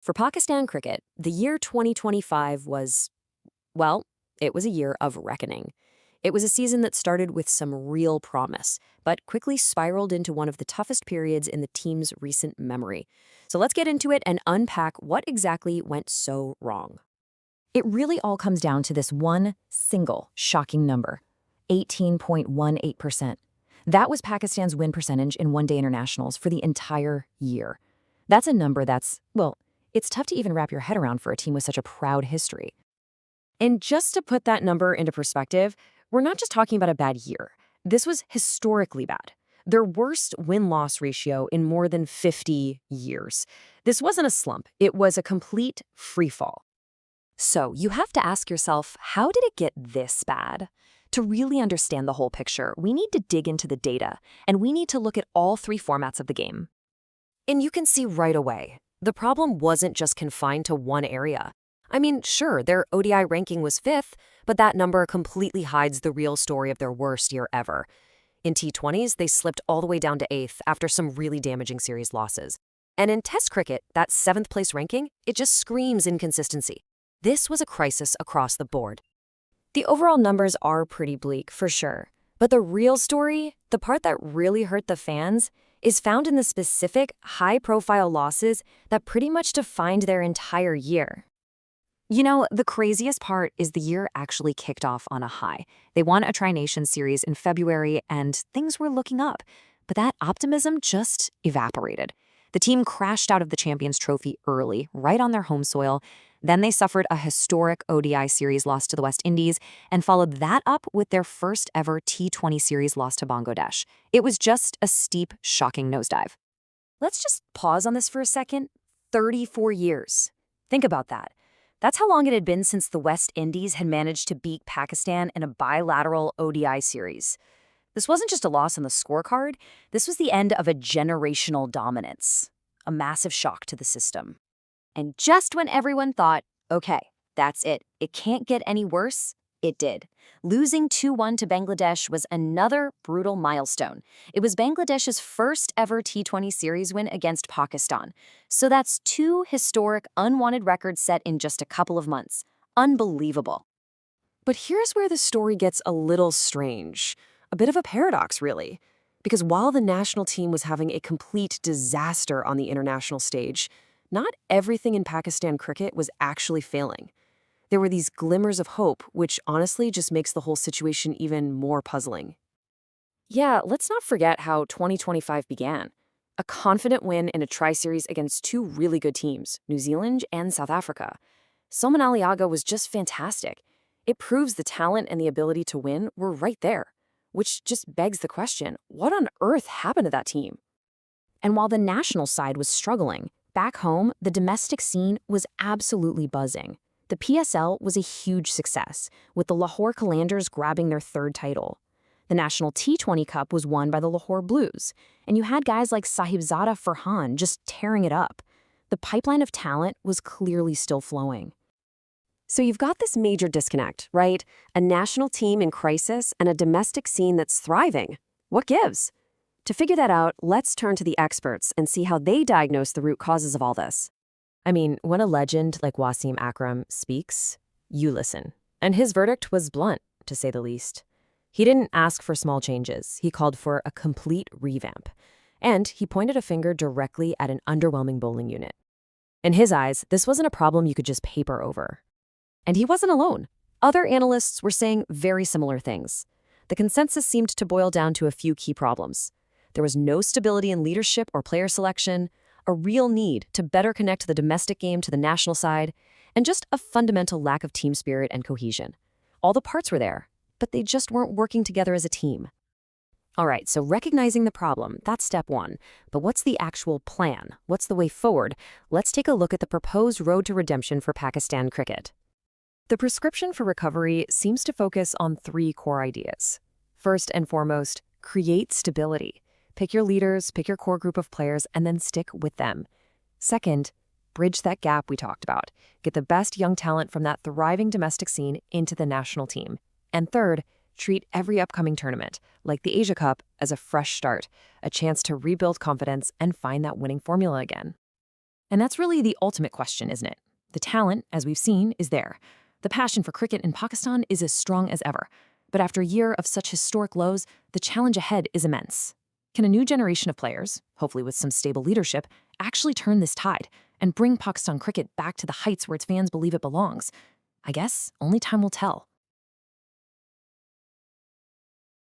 For Pakistan cricket, the year 2025 was, well, it was a year of reckoning. It was a season that started with some real promise, but quickly spiraled into one of the toughest periods in the team's recent memory. So let's get into it and unpack what exactly went so wrong. It really all comes down to this one single shocking number, 18.18%. That was Pakistan's win percentage in one-day internationals for the entire year. That's a number that's, well, it's tough to even wrap your head around for a team with such a proud history. And just to put that number into perspective, we're not just talking about a bad year. This was historically bad. Their worst win-loss ratio in more than 50 years. This wasn't a slump. It was a complete freefall. So you have to ask yourself, how did it get this bad? To really understand the whole picture, we need to dig into the data, and we need to look at all three formats of the game. And you can see right away, the problem wasn't just confined to one area. I mean, sure, their ODI ranking was 5th, but that number completely hides the real story of their worst year ever. In T20s, they slipped all the way down to 8th after some really damaging series losses. And in Test cricket, that 7th place ranking, it just screams inconsistency. This was a crisis across the board. The overall numbers are pretty bleak, for sure. But the real story, the part that really hurt the fans, is found in the specific, high-profile losses that pretty much defined their entire year. You know, the craziest part is the year actually kicked off on a high. They won a Tri-Nations series in February, and things were looking up. But that optimism just evaporated. The team crashed out of the Champions Trophy early, right on their home soil. Then they suffered a historic ODI series loss to the West Indies and followed that up with their first ever T20 series loss to Bangladesh. It was just a steep, shocking nosedive. Let's just pause on this for a second. 34 years. Think about that. That's how long it had been since the West Indies had managed to beat Pakistan in a bilateral ODI series. This wasn't just a loss on the scorecard. This was the end of a generational dominance, a massive shock to the system. And just when everyone thought, okay, that's it can't get any worse, it did. Losing 2-1 to Bangladesh was another brutal milestone. It was Bangladesh's first ever T20 series win against Pakistan. So that's 2 historic, unwanted records set in just a couple of months. Unbelievable. But here's where the story gets a little strange. A bit of a paradox, really. Because while the national team was having a complete disaster on the international stage, not everything in Pakistan cricket was actually failing. There were these glimmers of hope, which honestly just makes the whole situation even more puzzling. Yeah, let's not forget how 2025 began. A confident win in a tri-series against 2 really good teams, New Zealand and South Africa. Salman Ali Agha was just fantastic. It proves the talent and the ability to win were right there, which just begs the question, what on earth happened to that team? And while the national side was struggling, back home, the domestic scene was absolutely buzzing. The PSL was a huge success, with the Lahore Qalandars grabbing their 3rd title. The National T20 Cup was won by the Lahore Blues, and you had guys like Sahibzada Farhan just tearing it up. The pipeline of talent was clearly still flowing. So you've got this major disconnect, right? A national team in crisis and a domestic scene that's thriving. What gives? To figure that out, let's turn to the experts and see how they diagnose the root causes of all this. I mean, when a legend like Wasim Akram speaks, you listen. And his verdict was blunt, to say the least. He didn't ask for small changes. He called for a complete revamp. And he pointed a finger directly at an underwhelming bowling unit. In his eyes, this wasn't a problem you could just paper over. And he wasn't alone. Other analysts were saying very similar things. The consensus seemed to boil down to a few key problems. There was no stability in leadership or player selection, a real need to better connect the domestic game to the national side, and just a fundamental lack of team spirit and cohesion. All the parts were there, but they just weren't working together as a team. All right, so recognizing the problem, that's step 1. But what's the actual plan? What's the way forward? Let's take a look at the proposed road to redemption for Pakistan cricket. The prescription for recovery seems to focus on 3 core ideas. First and foremost, create stability. Pick your leaders, pick your core group of players, and then stick with them. Second, bridge that gap we talked about. Get the best young talent from that thriving domestic scene into the national team. And third, treat every upcoming tournament, like the Asia Cup, as a fresh start, a chance to rebuild confidence and find that winning formula again. And that's really the ultimate question, isn't it? The talent, as we've seen, is there. The passion for cricket in Pakistan is as strong as ever. But after a year of such historic lows, the challenge ahead is immense. Can a new generation of players, hopefully with some stable leadership, actually turn this tide and bring Pakistan cricket back to the heights where its fans believe it belongs? I guess only time will tell.